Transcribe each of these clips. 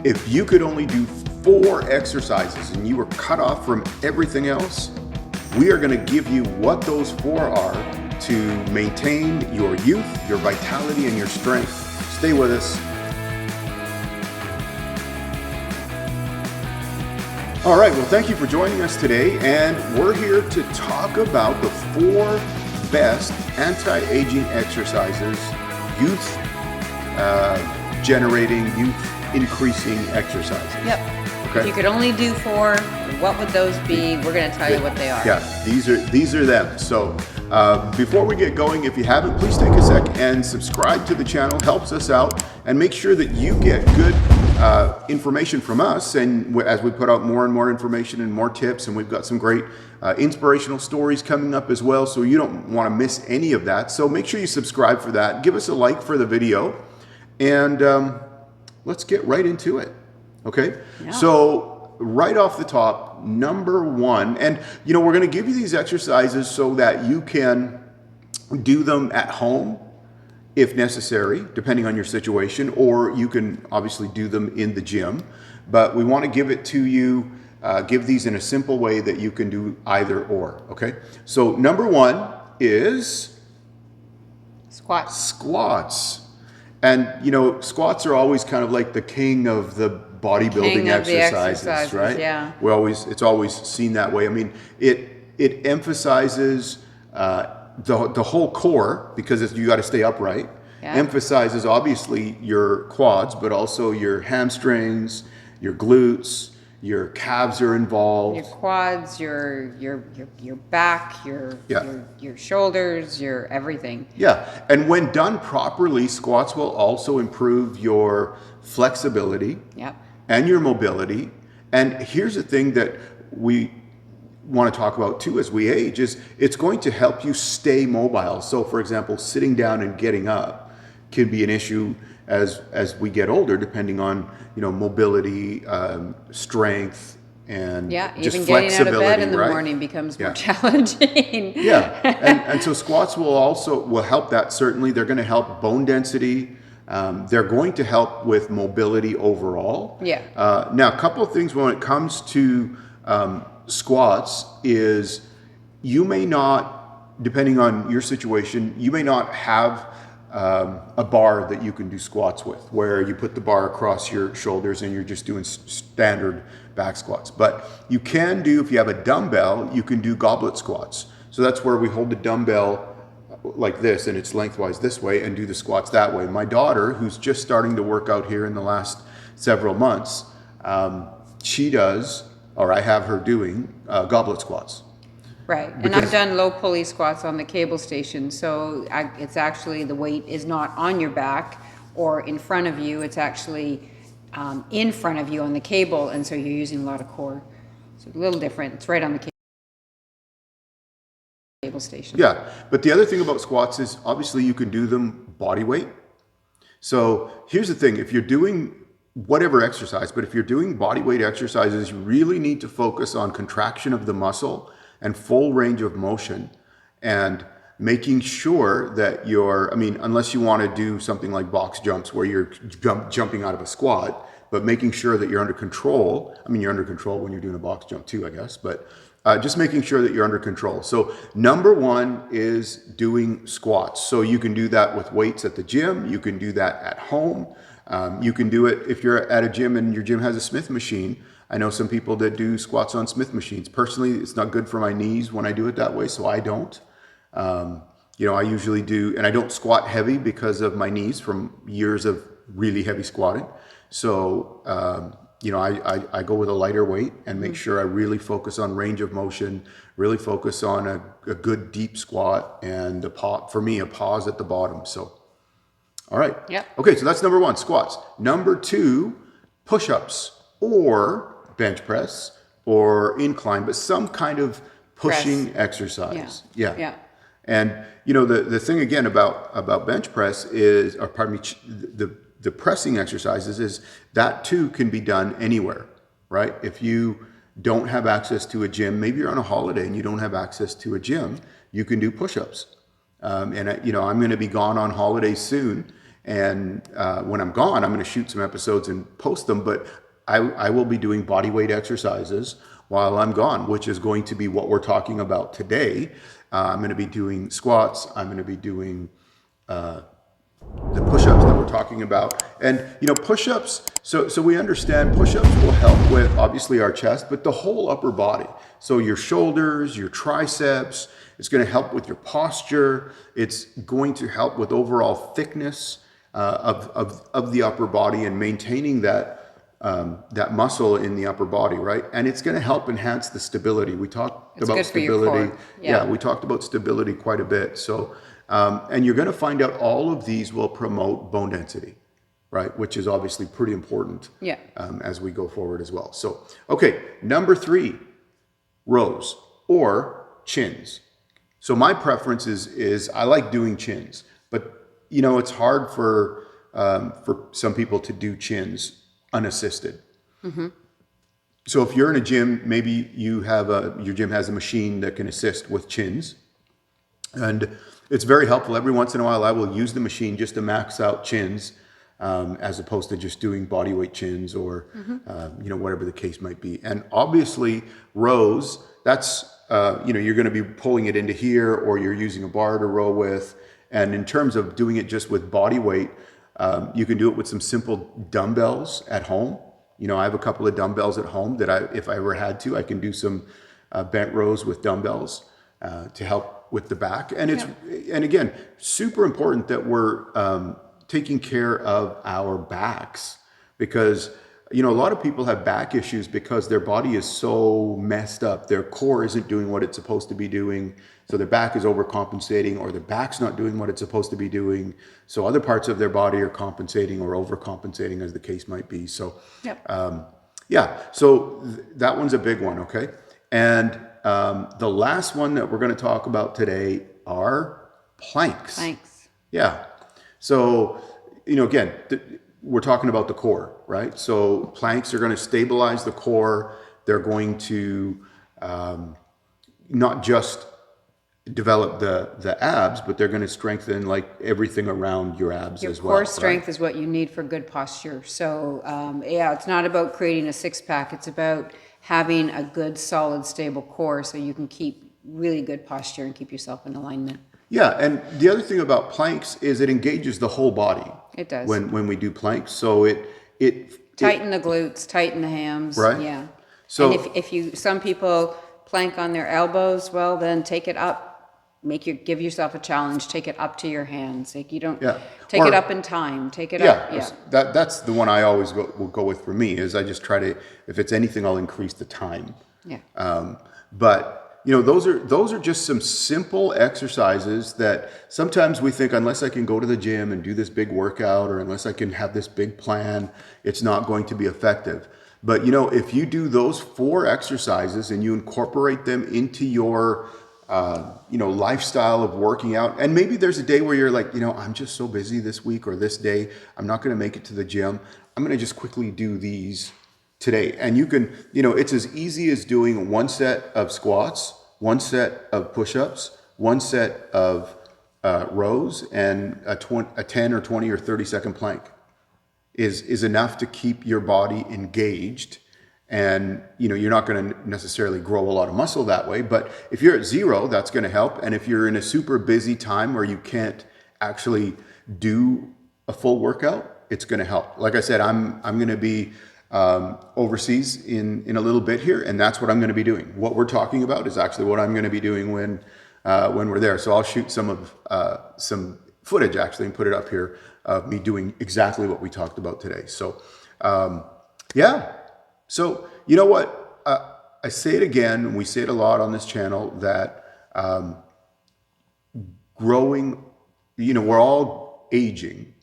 If you could only do 4 exercises and you were cut off from everything else, we are going to give you what those 4 are to maintain your youth, your vitality, and your strength. Stay with us. All right, well, thank you for joining us today, and we're here to talk about the 4 best anti-aging exercises, youth generating, youth increasing exercises. Yep. Okay. If you could only do 4, what would those be? We're going to tell you what they are. Yeah, these are them. So before we get going, if you haven't, please take a sec and subscribe to the channel. Helps us out, and make sure that you get good information from us. And as we put out more and more information and more tips, and we've got some great inspirational stories coming up as well, so you don't want to miss any of that. So make sure you subscribe for that. Give us a like for the video, and let's get right into it. Okay. Yeah. So right off the top, number 1, and we're going to give you these exercises so that you can do them at home if necessary, depending on your situation, or you can obviously do them in the gym. But we want to give it to you, give these in a simple way that you can do either or. Okay. So number 1 is squats. And squats are always kind of like the king of the bodybuilding exercises, right? Yeah. It's always seen that way. I mean, it emphasizes the whole core, because you got to stay upright. Yeah. Emphasizes obviously your quads, but also your hamstrings, your glutes, your calves are involved. Your quads, your back, your shoulders, your everything. Yeah, and when done properly, squats will also improve your flexibility. Yep. And your mobility. And here's the thing that we want to talk about too as we age, is it's going to help you stay mobile. So for example, sitting down and getting up can be an issue as we get older, depending on mobility, strength, and just even flexibility. Getting out of bed in the right? morning becomes more challenging. Yeah, and so squats will help that. Certainly, they're going to help bone density. They're going to help with mobility overall. Yeah. Now, a couple of things when it comes to squats is you may not, depending on your situation, you may not have a bar that you can do squats with, where you put the bar across your shoulders and you're just doing standard back squats. But you can do, if you have a dumbbell, you can do goblet squats. So that's where we hold the dumbbell like this, and it's lengthwise this way, and do the squats that way. My daughter, who's just starting to work out here in the last several months, she does, or I have her doing goblet squats. Right, and I've done low pulley squats on the cable station, so it's actually, the weight is not on your back or in front of you, it's actually in front of you on the cable, and so you're using a lot of core. So a little different, it's right on the cable station. Yeah, but the other thing about squats is obviously you can do them body weight. So here's the thing, if you're doing whatever exercise, but if you're doing body weight exercises, you really need to focus on contraction of the muscle and full range of motion, and making sure that unless you want to do something like box jumps where you're jumping out of a squat, but making sure that you're under control. I mean, you're under control when you're doing a box jump too, I guess, but just making sure that you're under control. So number 1 is doing squats. So you can do that with weights at the gym. You can do that at home. You can do it if you're at a gym and your gym has a Smith machine. I know some people that do squats on Smith machines. Personally, it's not good for my knees when I do it that way, so I don't. I usually do, and I don't squat heavy because of my knees from years of really heavy squatting. So, I go with a lighter weight and make sure I really focus on range of motion, really focus on a good deep squat, and a pause at the bottom. So, all right. Yep. Okay, so that's number 1, squats. Number 2, push-ups or bench press or incline, but some kind of pushing exercise. Yeah. And the thing again about bench press is, or pardon me, the pressing exercises is that too can be done anywhere, right? If you don't have access to a gym, maybe you're on a holiday and you don't have access to a gym, you can do push-ups. I'm going to be gone on holiday soon, And when I'm gone, I'm going to shoot some episodes and post them. But I will be doing body weight exercises while I'm gone, which is going to be what we're talking about today. I'm going to be doing squats. I'm going to be doing the push-ups that we're talking about. And push-ups, so we understand push-ups will help with obviously our chest, but the whole upper body. So your shoulders, your triceps, it's going to help with your posture. It's going to help with overall thickness of the upper body and maintaining that muscle in the upper body, right? And it's going to help enhance the stability. We talked It's about good for your stability. core. Yeah. We talked about stability quite a bit. So, and you're going to find out all of these will promote bone density, right? Which is obviously pretty important Yeah. as we go forward as well. So, okay, number 3, rows or chins. So my preference is I like doing chins, but it's hard for some people to do chins unassisted. So if you're in a gym, maybe your gym has a machine that can assist with chins, and it's very helpful. Every once in a while, I will use the machine just to max out chins, as opposed to just doing body weight chins or whatever the case might be. And obviously, rows. That's you're going to be pulling it into here, or you're using a bar to row with. And in terms of doing it just with body weight, you can do it with some simple dumbbells at home. I have a couple of dumbbells at home that if I ever had to, I can do some bent rows with dumbbells to help with the back. And and again, super important that we're taking care of our backs, because a lot of people have back issues because their body is so messed up. Their core isn't doing what it's supposed to be doing. So their back is overcompensating, or their back's not doing what it's supposed to be doing. So other parts of their body are compensating or overcompensating, as the case might be. So, so that one's a big one, okay? And the last one that we're going to talk about today are planks. Planks. Yeah. So, again, we're talking about the core, right? So planks are going to stabilize the core. They're going to not just develop the abs, but they're going to strengthen like everything around your abs as well. Your core strength is what you need for good posture. So it's not about creating a six-pack. It's about having a good, solid, stable core so you can keep really good posture and keep yourself in alignment. Yeah, and the other thing about planks is it engages the whole body. It does. When we do planks. So it tighten the glutes, tighten the hams. Right. Yeah. So and some people plank on their elbows, well, then take it up. Give yourself a challenge. Take it up to your hands. Like you don't take it up in time. Take it up. Yeah. That's the one I always will go with for me. Is I just try to, if it's anything, I'll increase the time. Yeah. But those are just some simple exercises that sometimes we think, unless I can go to the gym and do this big workout, or unless I can have this big plan, it's not going to be effective. But if you do those 4 exercises and you incorporate them into your lifestyle of working out, and maybe there's a day where you're like, I'm just so busy this week or this day, I'm not going to make it to the gym. I'm going to just quickly do these today. And you can, it's as easy as doing 1 set of squats, 1 set of push-ups, 1 set of rows, and a 10 or 20 or 30 second plank is enough to keep your body engaged. And you're not going to necessarily grow a lot of muscle that way, but if you're at 0, that's going to help. And if you're in a super busy time where you can't actually do a full workout, it's going to help. Like I said, I'm going to be overseas in a little bit here, and that's what I'm going to be doing. What we're talking about is actually what I'm going to be doing when we're there. So I'll shoot some footage actually and put it up here of me doing exactly what we talked about today. So So you know what? I say it again, and we say it a lot on this channel, that growing, we're all aging,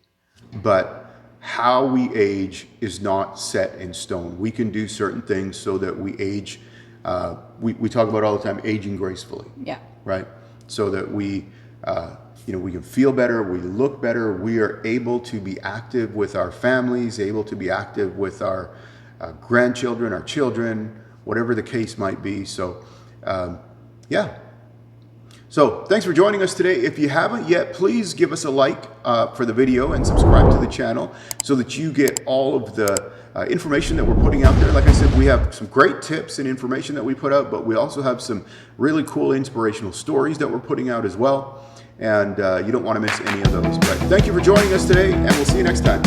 but how we age is not set in stone. We can do certain things so that we age. We talk about all the time aging gracefully. Yeah. Right. So that we can feel better, we look better, we are able to be active with our families, able to be active with our grandchildren, our children, whatever the case might be. So, So thanks for joining us today. If you haven't yet, please give us a like for the video and subscribe to the channel so that you get all of the information that we're putting out there. Like I said, we have some great tips and information that we put out, but we also have some really cool inspirational stories that we're putting out as well. And you don't want to miss any of those. But thank you for joining us today, and we'll see you next time.